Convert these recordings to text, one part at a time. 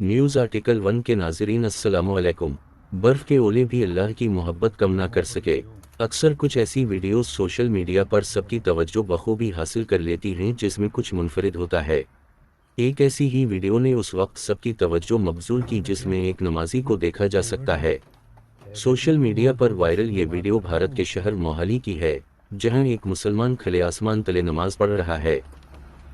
News article 1 के नाज़रीन अस्सलामु अलैकुम। बर्फ़ के ओले भी अल्लाह की मोहब्बत कम ना कर सके। अक्सर कुछ ऐसी वीडियोस सोशल मीडिया पर सबकी तवज्जो बखूबी हासिल कर लेती हैं जिसमें कुछ मुनफरिद होता है। एक ऐसी ही वीडियो ने उस वक्त सबकी तवज्जो मबजूल की जिसमें एक नमाजी को देखा जा सकता है। सोशल मीडिया पर वायरल ये वीडियो भारत के शहर मोहाली की है, जहां एक मुसलमान खुले आसमान तले नमाज पढ़ रहा है।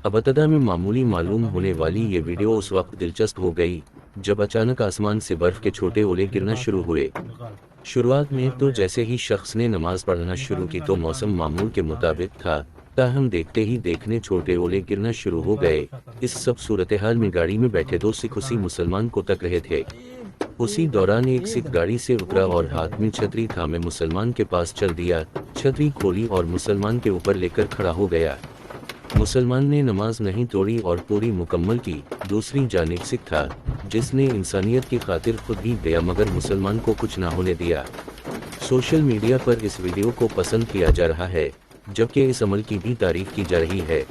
अबतदा में मामूली मालूम होने वाली ये वीडियो उस वक्त दिलचस्प हो गई जब अचानक आसमान से बर्फ के छोटे ओले गिरना शुरू हुए। शुरुआत में तो जैसे ही शख्स ने नमाज पढ़ना शुरू की तो मौसम मामूल के मुताबिक था, ताहम देखते ही देखने छोटे ओले गिरना शुरू हो गए। इस सब सूरत हाल में गाड़ी में बैठे दो सिख उसी मुसलमान को तक रहे थे। उसी दौरान एक सिख गाड़ी से उतरा और हाथ में छतरी थामे मुसलमान के पास चल दिया। छतरी खोली और मुसलमान के ऊपर लेकर खड़ा हो गया। मुसलमान ने नमाज नहीं तोड़ी और पूरी मुकम्मल की। दूसरी जानिब सिख था, जिसने इंसानियत की खातिर खुद भी गया मगर मुसलमान को कुछ ना होने दिया। सोशल मीडिया पर इस वीडियो को पसंद किया जा रहा है, जबकि इस अमल की भी तारीफ की जा रही है।